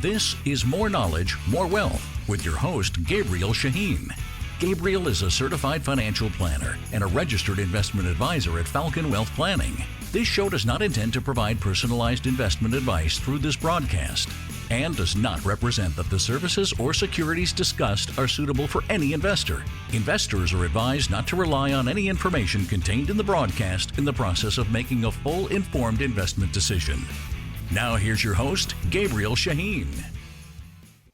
This is More Knowledge, More Wealth with your host, Gabriel Shahin. Gabriel is a certified financial planner and a registered investment advisor at Falcon Wealth Planning. This show does not intend to provide personalized investment advice through this broadcast and does not represent that the services or securities discussed are suitable for any investor. Investors are advised not to rely on any information contained in the broadcast in the process of making a full informed investment decision. Now here's your host, Gabriel Shahin.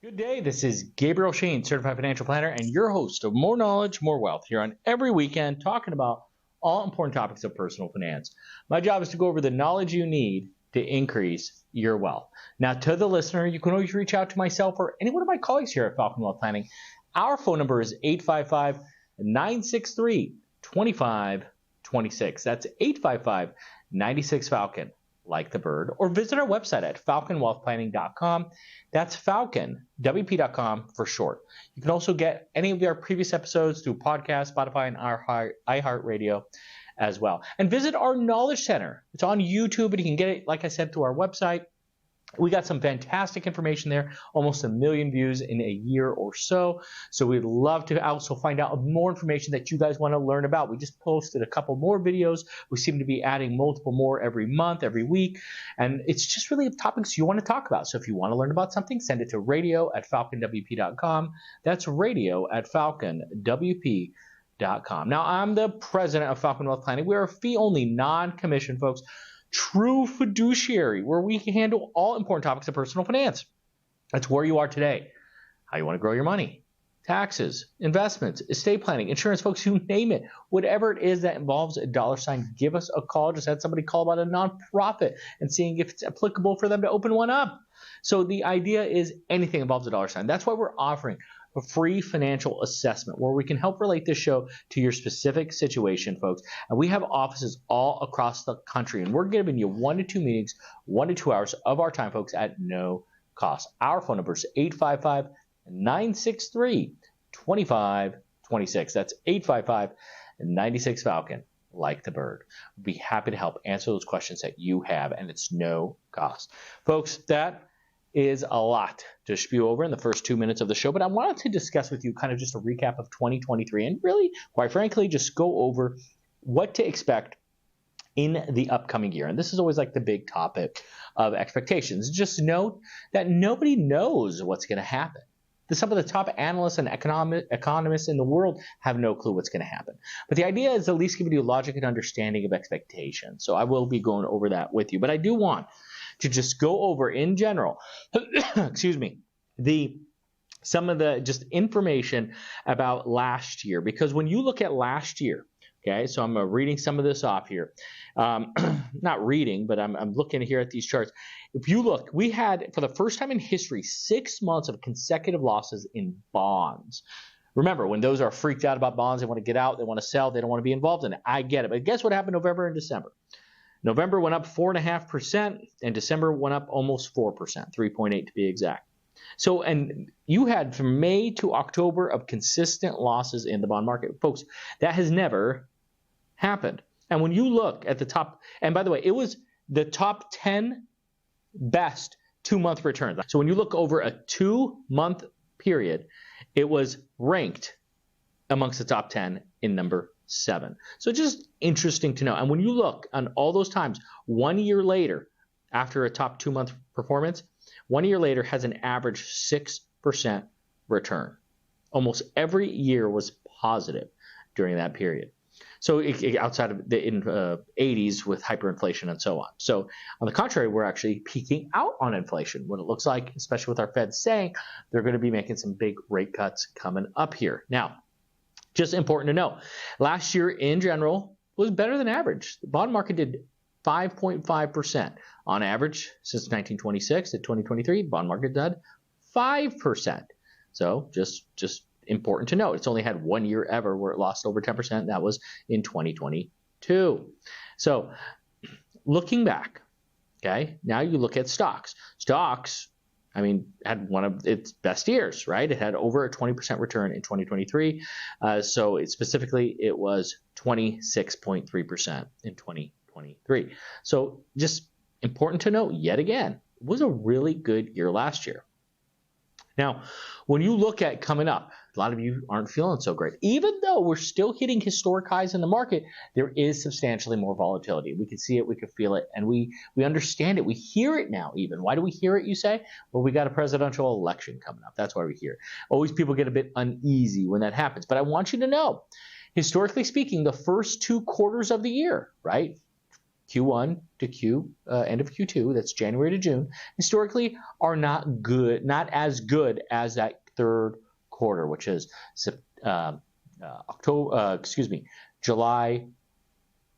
Good day, this is Gabriel Shahin, certified financial planner and your host of More Knowledge, More Wealth here on every weekend talking about all important topics of personal finance. My job is to go over the knowledge you need to increase your wealth. Now, to the listener, you can always reach out to myself or any one of my colleagues here at Falcon Wealth Planning. Our phone number is 855-963-2526. That's 855-96-FALCON, like the bird, or visit our website at falconwealthplanning.com. That's falconwp.com for short. You can also get any of our previous episodes through podcasts, Spotify, and iHeartRadio as well. And visit our Knowledge Center. It's on YouTube, and you can get it, like I said, through our website. We got some fantastic information there, almost 1 million views in a year or so. So we'd love to also find out more information that you guys want to learn about. We just posted a couple more videos. We seem to be adding multiple more every month, every week. And it's just really topics you want to talk about. So if you want to learn about something, send it to radio@falconwp.com. That's radio@falconwp.com. Now, I'm the president of Falcon Wealth Planning. We are a fee-only, non-commission, folks, true fiduciary, where we can handle all important topics of personal finance. That's where you are today. How you want to grow your money, taxes, investments, estate planning, insurance, folks, you name it. Whatever it is that involves a dollar sign, give us a call. Just had somebody call about a nonprofit and seeing if it's applicable for them to open one up. So the idea is anything involves a dollar sign. That's why we're offering a free financial assessment where we can help relate this show to your specific situation, folks. And we have offices all across the country, and we're giving you 1 to 2 meetings, 1 to 2 hours of our time, folks, at no cost. Our phone number is 855-963-2526. That's 855-96-FALCON, like the bird. We'd be happy to help answer those questions that you have, and it's no cost. Folks, that is a lot to spew over in the first 2 minutes of the show, but I wanted to discuss with you kind of just a recap of 2023 and really, quite frankly, just go over what to expect in the upcoming year. And this is always like the big topic of expectations. Just note that nobody knows what's going to happen. Some of the top analysts and economists in the world have no clue what's going to happen. But the idea is at least giving you logic and understanding of expectations. So I will be going over that with you. But I do want to just go over in general, excuse me, some of the just information about last year. Because when you look at last year, okay, so I'm reading some of this off here. Not reading, but I'm looking here at these charts. If you look, we had, for the first time in history, 6 months of consecutive losses in bonds. Remember, when those are freaked out about bonds, they want to get out, they want to sell, they don't want to be involved in it. I get it. But guess what happened November and December? November went up 4.5%, and December went up almost 4%, 3.8 to be exact. So, and you had from May to October of consistent losses in the bond market. Folks, that has never happened. And when you look at the top, and by the way, it was the top 10 best 2-month returns. So when you look over a 2-month period, it was ranked amongst the top 10 in number 7. So just interesting to know. And when you look on all those times, 1 year later, after a top 2-month performance, 1 year later has an average 6% return. Almost every year was positive during that period. So outside of the 80s with hyperinflation and so on. So on the contrary, we're actually peaking out on inflation. What it looks like, especially with our Fed saying they're going to be making some big rate cuts coming up here. Now, just important to know, last year in general was better than average. The bond market did 5.5% on average since 1926 to 2023. Bond market did 5%. So just important to note. It's only had 1 year ever where it lost over 10%. That was in 2022. So looking back, okay, now you look at stocks. Stocks, I mean, had one of its best years, right? It had over a 20% return in 2023. So it was 26.3% in 2023. So just important to note, yet again, it was a really good year last year. Now, when you look at coming up, a lot of you aren't feeling so great. Even though we're still hitting historic highs in the market, there is substantially more volatility. We can see it, we can feel it, and we understand it. We hear it now even. Why do we hear it, you say? Well, we got a presidential election coming up. That's why we hear it. Always people get a bit uneasy when that happens. But I want you to know, historically speaking, the first 2 quarters of the year, right? Q1 to end of Q2, that's January to June, historically are not as good as that third quarter, which is July,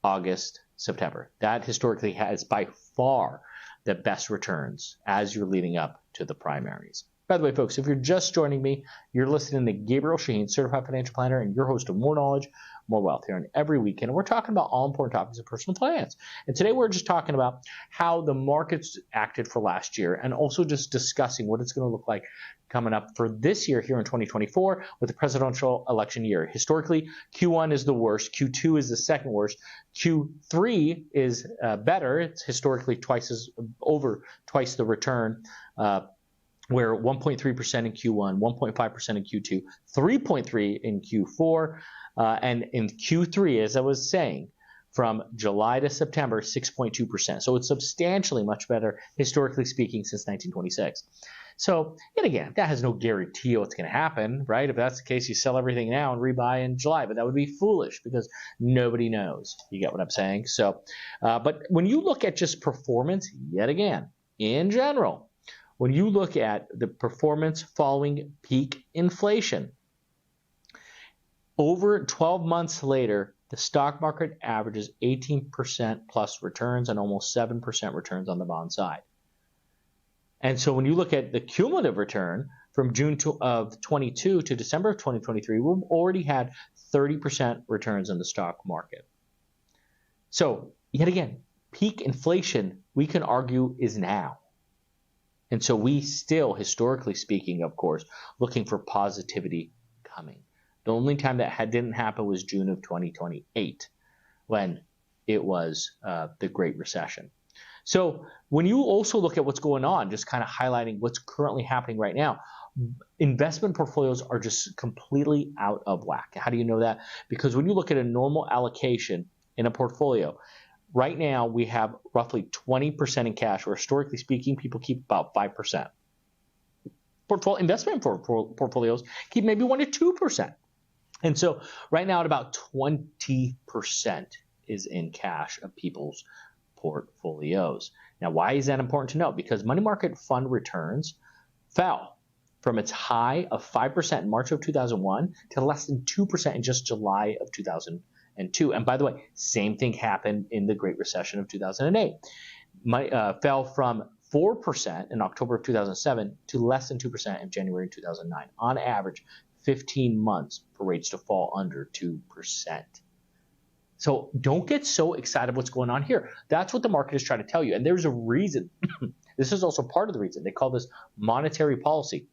August, September. That historically has by far the best returns as you're leading up to the primaries. By the way, folks, if you're just joining me, you're listening to Gabriel Shahin, Certified Financial Planner, and your host of More Knowledge, More Wealth here on every weekend. And we're talking about all important topics of personal finance. And today we're just talking about how the markets acted for last year and also just discussing what it's going to look like coming up for this year here in 2024 with the presidential election year. Historically, Q1 is the worst. Q2 is the second worst. Q3 is better. It's historically twice the return. Where 1.3% in Q1, 1.5% in Q2, 3.3% in Q4, and in Q3, as I was saying, from July to September, 6.2%. So it's substantially much better, historically speaking, since 1926. So, yet again, that has no guarantee what's going to happen, right? If that's the case, you sell everything now and rebuy in July, but that would be foolish because nobody knows. You get what I'm saying? So, but when you look at just performance, yet again, in general, when you look at the performance following peak inflation, over 12 months later, the stock market averages 18% plus returns and almost 7% returns on the bond side. And so when you look at the cumulative return from June of 22 to December of 2023, we've already had 30% returns in the stock market. So yet again, peak inflation, we can argue, is now. And so we still, historically speaking, of course, looking for positivity coming. The only time that didn't happen was June of 2028 when it was the Great Recession. So when you also look at what's going on, just kind of highlighting what's currently happening right now, investment portfolios are just completely out of whack. How do you know that? Because when you look at a normal allocation in a portfolio, right now, we have roughly 20% in cash, where historically speaking, people keep about 5%. Investment portfolios keep maybe 1 to 2%. And so right now, at about 20% is in cash of people's portfolios. Now, why is that important to note? Because money market fund returns fell from its high of 5% in March of 2001 to less than 2% in just July of 2002. And by the way, same thing happened in the Great Recession of 2008. Fell from 4% in October of 2007 to less than 2% in January 2009. On average, 15 months for rates to fall under 2%. So don't get so excited what's going on here. That's what the market is trying to tell you. And there's a reason. This is also part of the reason. They call this monetary policy.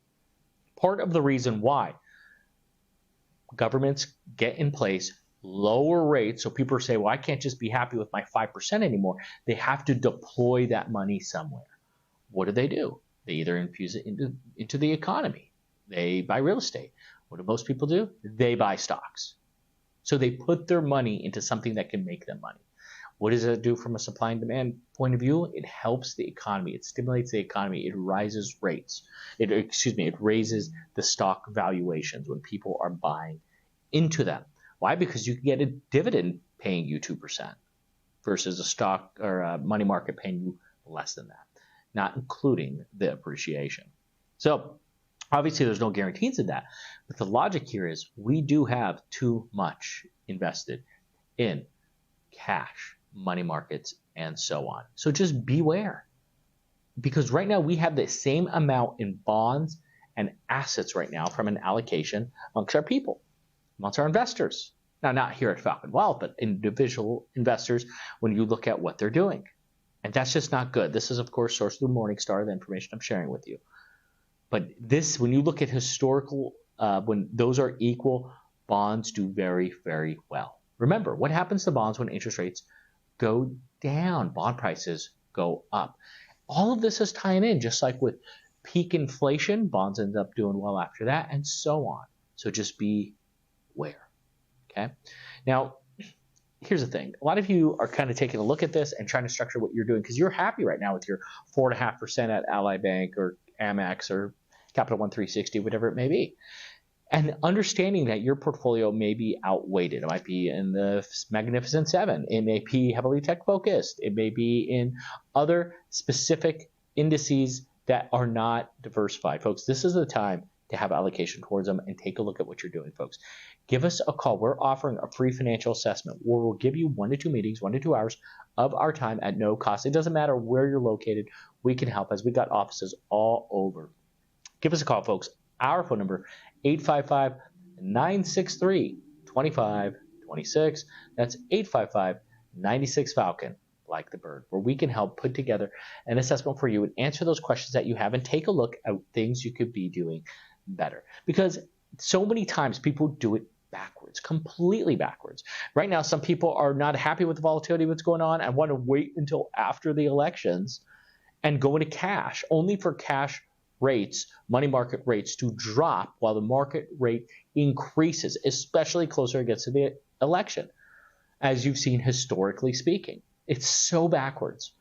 Part of the reason why governments get in place lower rates, so people say, well, I can't just be happy with my 5% anymore. They have to deploy that money somewhere. What do? They either infuse it into the economy. They buy real estate. What do most people do? They buy stocks. So they put their money into something that can make them money. What does it do from a supply and demand point of view? It helps the economy. It stimulates the economy. It raises rates. It raises the stock valuations when people are buying into them. Why? Because you can get a dividend paying you 2% versus a stock or a money market paying you less than that, not including the appreciation. So obviously there's no guarantees of that. But the logic here is we do have too much invested in cash, money markets, and so on. So just beware. Because right now we have the same amount in bonds and assets right now from an allocation amongst our people, amongst our investors. Now, not here at Falcon Wealth, but individual investors when you look at what they're doing. And that's just not good. This is, of course, sourced through Morningstar, the information I'm sharing with you. But this, when you look at historical, when those are equal, bonds do very, very well. Remember, what happens to bonds when interest rates go down? Bond prices go up. All of this is tying in, just like with peak inflation, bonds end up doing well after that, and so on. So just be aware. Okay. Now, here's the thing. A lot of you are kind of taking a look at this and trying to structure what you're doing because you're happy right now with your 4.5% at Ally Bank or Amex or Capital One 360, whatever it may be. And understanding that your portfolio may be outweighted. It might be in the Magnificent Seven. It may be heavily tech focused. It may be in other specific indices that are not diversified. Folks, this is the time to have allocation towards them and take a look at what you're doing, folks. Give us a call. We're offering a free financial assessment where we'll give you 1 to 2 meetings, 1 to 2 hours of our time at no cost. It doesn't matter where you're located. We can help as we got offices all over. Give us a call, folks. Our phone number, 855-963-2526. That's 855-96-FALCON, like the bird, where we can help put together an assessment for you and answer those questions that you have and take a look at things you could be doing better. Because so many times people do it backwards, completely backwards. Right now, some people are not happy with the volatility of what's going on and want to wait until after the elections and go into cash, only for cash rates, money market rates, to drop while the market rate increases, especially closer it gets to the election, as you've seen historically speaking. It's so backwards.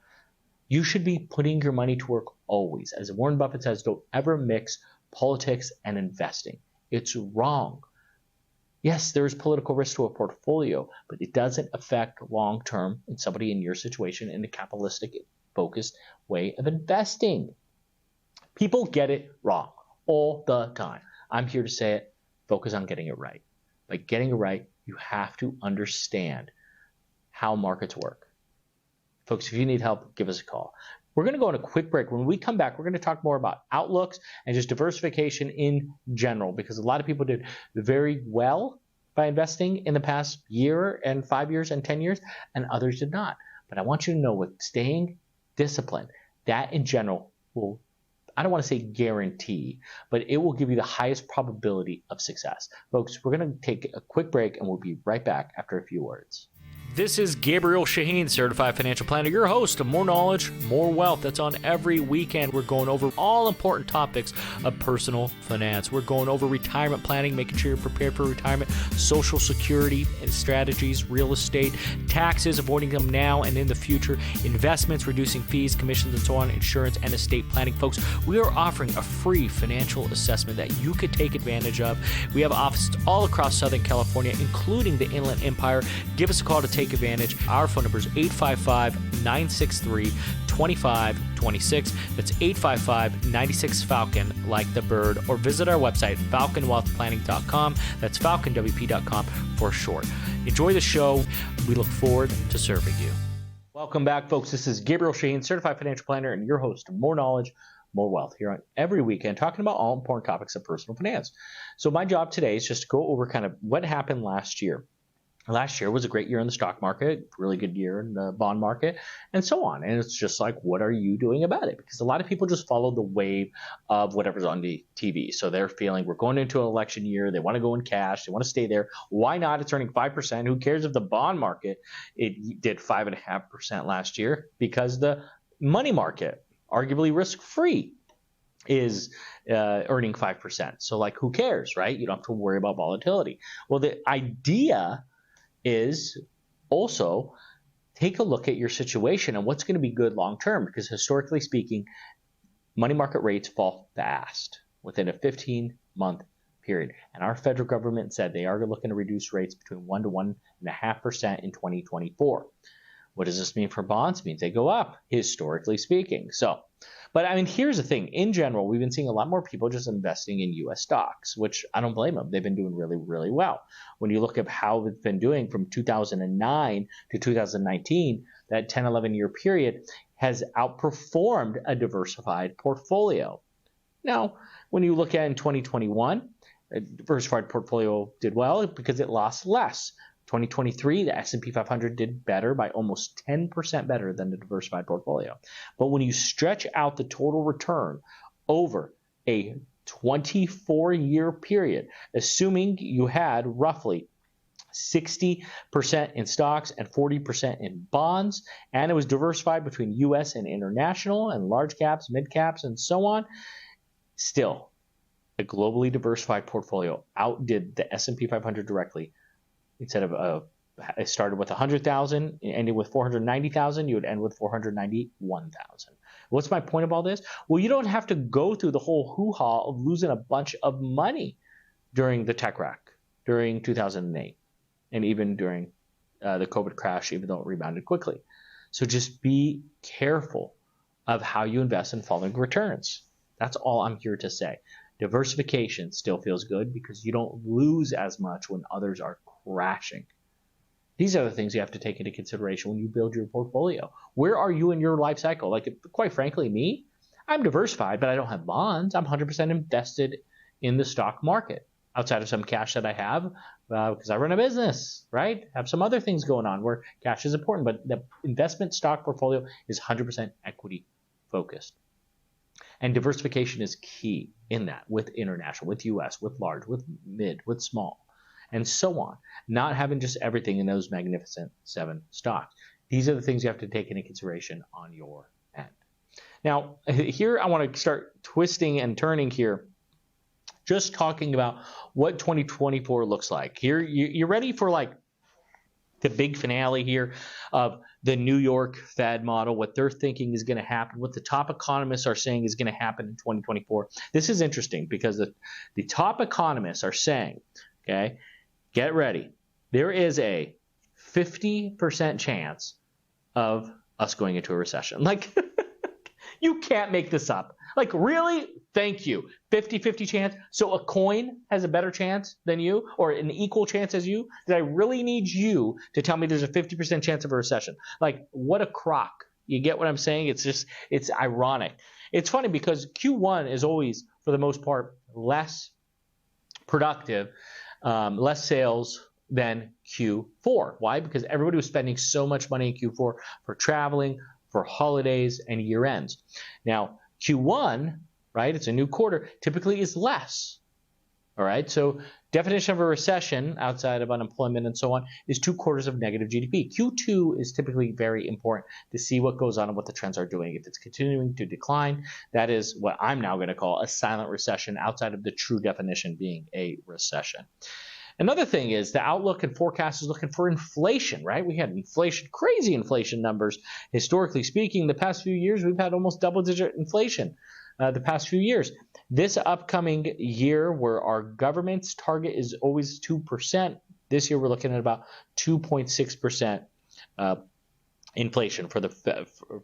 You should be putting your money to work always. As Warren Buffett says, don't ever mix politics and investing. It's wrong. Yes, there is political risk to a portfolio, but it doesn't affect long-term in somebody in your situation in a capitalistic focused way of investing. People get it wrong all the time. I'm here to say it. Focus on getting it right. By getting it right, you have to understand how markets work. Folks, if you need help, give us a call. We're going to go on a quick break. When we come back, we're going to talk more about outlooks and just diversification in general, because a lot of people did very well by investing in the past year and 5 years and 10 years, and others did not. But I want you to know, with staying disciplined, that in general will, I don't want to say guarantee, but it will give you the highest probability of success. Folks, we're going to take a quick break and we'll be right back after a few words. This is Gabriel Shahin, Certified Financial Planner, your host of More Knowledge, More Wealth. That's on every weekend. We're going over all important topics of personal finance. We're going over retirement planning, making sure you're prepared for retirement, Social Security and strategies, real estate, taxes, avoiding them now and in the future, investments, reducing fees, commissions, and so on, insurance, and estate planning. Folks, we are offering a free financial assessment that you could take advantage of. We have offices all across Southern California, including the Inland Empire. Give us a call to take advantage. Our phone number is 855-963-2526. That's 855-96-FALCON, like the bird, or visit our website, falconwealthplanning.com. That's falconwp.com for short. Enjoy the show. We look forward to serving you. Welcome back, folks. This is Gabriel Shahin, Certified Financial Planner, and your host of More Knowledge, More Wealth, here on every weekend, talking about all important topics of personal finance. So my job today is just to go over kind of what happened last year. Last year was a great year in the stock market, really good year in the bond market, and so on. And it's just like, what are you doing about it? Because a lot of people just follow the wave of whatever's on the TV. So they're feeling we're going into an election year. They want to go in cash. They want to stay there. Why not? It's earning 5%. Who cares if the bond market, it did 5.5% last year? Because the money market, arguably risk-free, is earning 5%. So like, who cares, right? You don't have to worry about volatility. Well, the idea is also take a look at your situation and what's going to be good long term, because historically speaking, money market rates fall fast within a 15-month period. And our federal government said they are looking to reduce rates between 1 to 1.5% in 2024. What does this mean for bonds? It means they go up, historically speaking. But I mean, here's the thing. In general, we've been seeing a lot more people just investing in U.S. stocks, which I don't blame them. They've been doing really, really well. When you look at how it's been doing from 2009 to 2019, that 10, 11-year period has outperformed a diversified portfolio. Now, when you look at in 2021, a diversified portfolio did well because it lost less. 2023, the S&P 500 did better by almost 10% better than the diversified portfolio. But when you stretch out the total return over a 24-year period, assuming you had roughly 60% in stocks and 40% in bonds, and it was diversified between U.S. and international and large caps, mid caps, and so on, Still, a globally diversified portfolio outdid the S&P 500 directly. Instead of it started with 100,000, ended with 490,000, you would end with 491,000. What's my point of all this? Well, you don't have to go through the whole hoo-ha of losing a bunch of money during the tech wreck, during 2008, and even during the COVID crash, even though it rebounded quickly. So just be careful of how you invest in falling returns. That's all I'm here to say. Diversification still feels good because you don't lose as much when others are crashing. These are the things you have to take into consideration when you build your portfolio. Where are you in your life cycle? Like, quite frankly, me, I'm diversified, but I don't have bonds. I'm 100% invested in the stock market outside of some cash that I have because I run a business, right? Have some other things going on where cash is important, but the investment stock portfolio is 100% equity focused. And diversification is key in that, with international, with US, with large, with mid, with small, and so on. Not having just everything in those magnificent 7 stocks. These are the things you have to take into consideration on your end. Now, here I want to start twisting and turning here, just talking about what 2024 looks like. Here, you're ready for like the big finale here of the New York Fed model, what they're thinking is going to happen, what the top economists are saying is going to happen in 2024. This is interesting because the top economists are saying, okay, get ready. There is a 50% chance of us going into a recession. Like, you can't make this up. Like, really? Thank you. 50-50 chance. So a coin has a better chance than you, or an equal chance as you? Did I really need you to tell me there's a 50% chance of a recession? Like, what a crock. You get what I'm saying? It's ironic. It's funny because Q1 is always, for the most part, less productive, less sales than Q4. Why? Because everybody was spending so much money in Q4 for traveling, for holidays, and year ends. Now, Q1, right, it's a new quarter, typically is less. All right, so definition of a recession outside of unemployment and so on is 2 quarters of negative GDP. Q2 is typically very important to see what goes on and what the trends are doing. If it's continuing to decline, that is what I'm now going to call a silent recession outside of the true definition being a recession. Another thing is the outlook and forecast is looking for inflation, right? We had inflation, crazy inflation numbers. Historically speaking, the past few years, we've had almost double-digit inflation the past few years. This upcoming year, where our government's target is always 2%, this year we're looking at about 2.6% inflation for the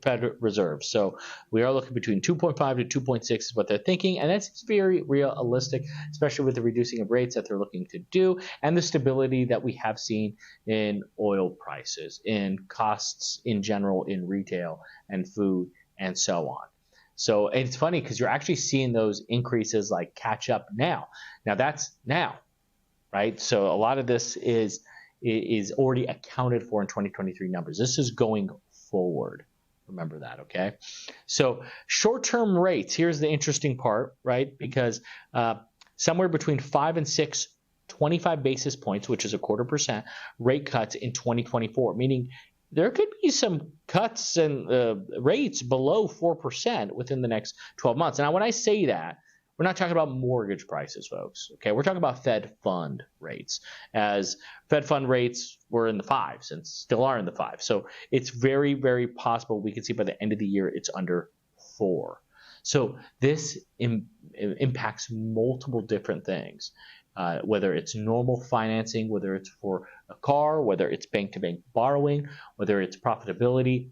Federal Reserve. So we are looking between 2.5 to 2.6 is what they're thinking, and that's very realistic, especially with the reducing of rates that they're looking to do and the stability that we have seen in oil prices, in costs in general in retail and food and so on. So it's funny because you're actually seeing those increases like catch up now. Now that's now, right? So a lot of this is already accounted for in 2023 numbers. This is going forward. Remember that, okay? So short-term rates, here's the interesting part, right? Because somewhere between 5 and 6, 25 basis points, which is 0.25% rate cuts in 2024, meaning there could be some cuts and rates below 4% within the next 12 months. Now, when I say that, we're not talking about mortgage prices, folks. Okay, we're talking about Fed fund rates, as Fed fund rates were in the 5s and still are in the 5s. So it's very, very possible we can see by the end of the year it's under 4. So this impacts multiple different things, whether it's normal financing, whether it's for a car, whether it's bank-to-bank borrowing, whether it's profitability,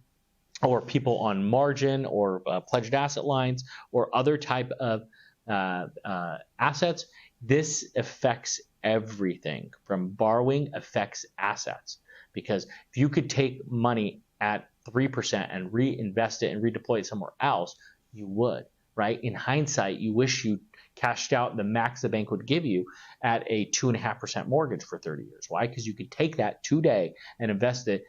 or people on margin or pledged asset lines or other type of assets. This affects everything from borrowing affects assets, because if you could take money at 3% and reinvest it and redeploy it somewhere else, you would, right? In hindsight, you wish you cashed out the max the bank would give you at a 2.5% mortgage for 30 years. Why? Because you could take that today and invest it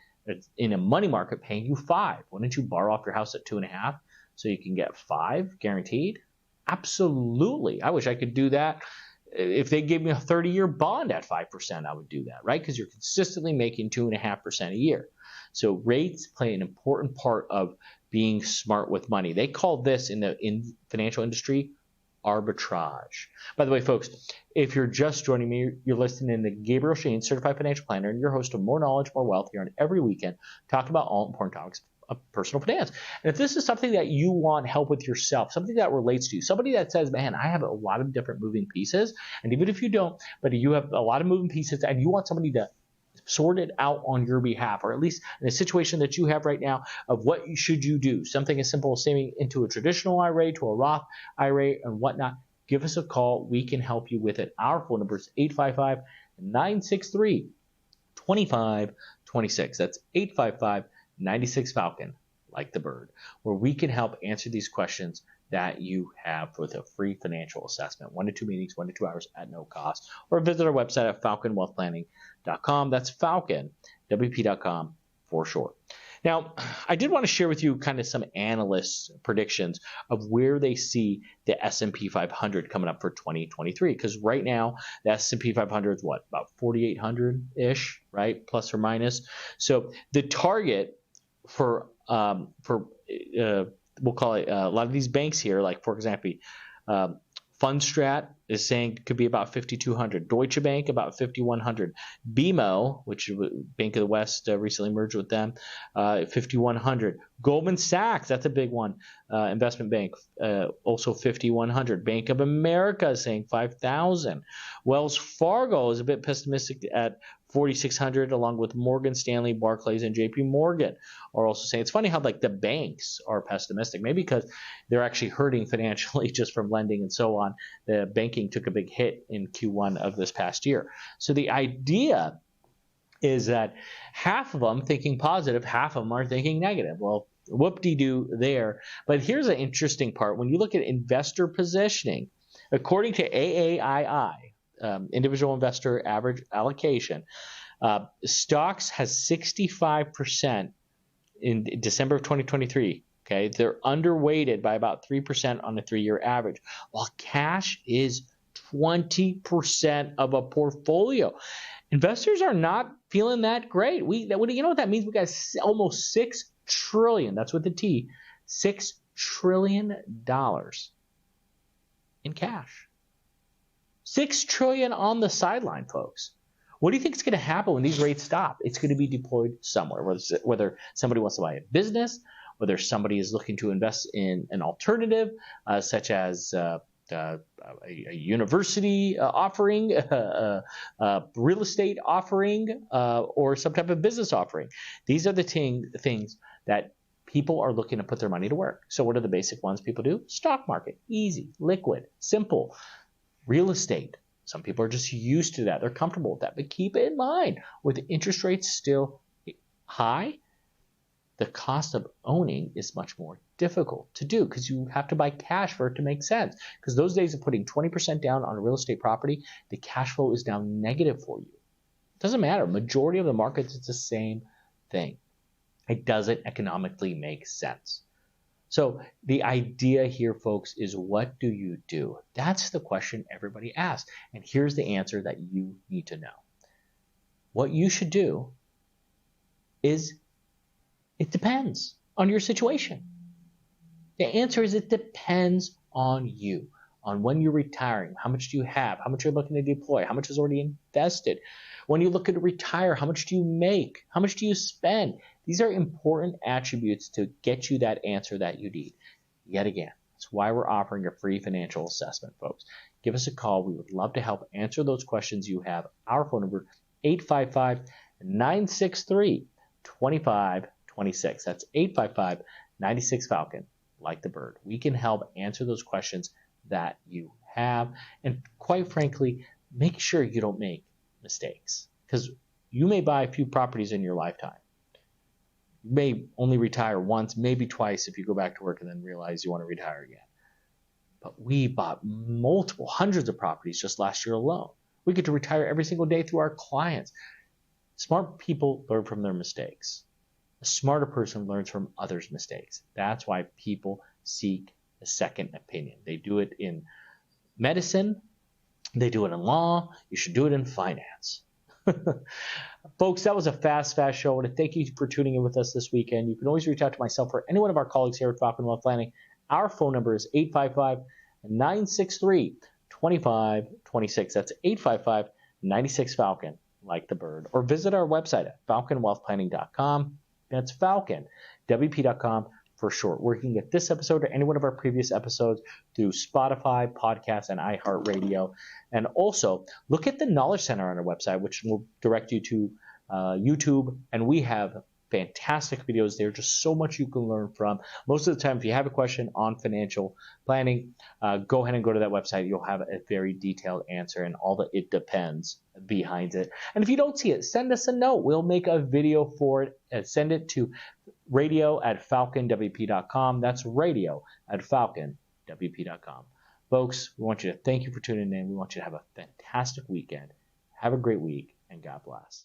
in a money market paying you 5. Wouldn't you borrow off your house at 2.5 so you can get 5 guaranteed? Absolutely. I wish I could do that. If they gave me a 30-year bond at 5%, I would do that, right? Because you're consistently making 2.5% a year. So rates play an important part of being smart with money. They call this in the financial industry arbitrage. By the way, folks, if you're just joining me, you're listening to Gabriel Shahin, Certified Financial Planner, and your host of More Knowledge, More Wealth here on every weekend, talking about all important topics of personal finance. And if this is something that you want help with yourself, something that relates to you, somebody that says, man, I have a lot of different moving pieces, and even if you don't, but you have a lot of moving pieces and you want somebody to sort it out on your behalf, or at least in a situation that you have right now of what should you do, something as simple as saving into a traditional IRA, to a Roth IRA and whatnot, give us a call. We can help you with it. Our phone number is 855-963-2526. That's 855-96-FALCON, like the bird, where we can help answer these questions that you have with a free financial assessment, 1 to 2 meetings, 1 to 2 hours at no cost, or visit our website at falconwealthplanning.com. That's falconwp.com for short. Now, I did want to share with you kind of some analysts' predictions of where they see the S&P 500 coming up for 2023, because right now the S&P 500 is what, about 4,800-ish, right, plus or minus. So the target for we'll call it a lot of these banks here, like for example, Fundstrat is saying it could be about 5,200. Deutsche Bank about 5,100. BMO, which Bank of the West recently merged with them, 5,100. Goldman Sachs, that's a big one, investment bank, also 5,100. Bank of America is saying 5,000. Wells Fargo is a bit pessimistic at 4,600, along with Morgan Stanley, Barclays, and JP Morgan are also saying. It's funny how like the banks are pessimistic, maybe because they're actually hurting financially just from lending and so on. The banking took a big hit in Q1 of this past year. So the idea is that half of them thinking positive, half of them are thinking negative. Well, whoop-de-doo there. But here's an interesting part. When you look at investor positioning, according to AAII, individual investor average allocation, stocks has 65% in December of 2023. Okay, they're underweighted by about 3% on the 3-year average, while cash is 20% of a portfolio. Investors are not feeling that great. You know what that means? We got almost $6 trillion. That's with the T, $6 trillion in cash. $6 trillion on the sideline, folks. What do you think is going to happen when these rates stop? It's going to be deployed somewhere, whether somebody wants to buy a business, whether somebody is looking to invest in an alternative, such as a university offering, real estate offering, or some type of business offering. These are the things that people are looking to put their money to work. So what are the basic ones people do? Stock market, easy, liquid, simple. Real estate, some people are just used to that. They're comfortable with that. But keep in mind, with interest rates still high, the cost of owning is much more difficult to do because you have to buy cash for it to make sense. Because those days of putting 20% down on a real estate property, the cash flow is now negative for you. It doesn't matter. Majority of the markets, it's the same thing. It doesn't economically make sense. So the idea here, folks, is what do you do? That's the question everybody asks. And here's the answer that you need to know. What you should do is it depends on your situation. The answer is it depends on you, on when you're retiring. How much do you have? How much you're looking to deploy? How much is already invested? When you look to retire, how much do you make? How much do you spend? These are important attributes to get you that answer that you need. Yet again, that's why we're offering a free financial assessment, folks. Give us a call. We would love to help answer those questions you have. Our phone number, 855-963-2526. That's 855-96-FALCON, like the bird. We can help answer those questions that you have. And quite frankly, make sure you don't make mistakes, because you may buy a few properties in your lifetime. You may only retire once, maybe twice if you go back to work and then realize you want to retire again. But we bought multiple hundreds of properties just last year alone. We get to retire every single day through our clients. Smart people learn from their mistakes. A smarter person learns from others' mistakes. That's why people seek a second opinion. They do it in medicine. They do it in law. You should do it in finance. Folks, that was a fast show. I want to thank you for tuning in with us this weekend. You can always reach out to myself or any one of our colleagues here at Falcon Wealth Planning. Our phone number is 855-963-2526. That's 855-96-FALCON, like the bird. Or visit our website at falconwealthplanning.com. That's falconwp.com for short. Where you can get this episode or any one of our previous episodes through Spotify, podcasts, and iHeartRadio. And also, look at the Knowledge Center on our website, which will direct you to YouTube. And we have fantastic videos there, just so much you can learn from. Most of the time, if you have a question on financial planning, go ahead and go to that website. You'll have a very detailed answer and all the it depends behind it. And if you don't see it, send us a note. We'll make a video for it and send it to radio@falconwp.com. That's radio@falconwp.com. Folks, we want you to thank you for tuning in. We want you to have a fantastic weekend. Have a great week, and God bless.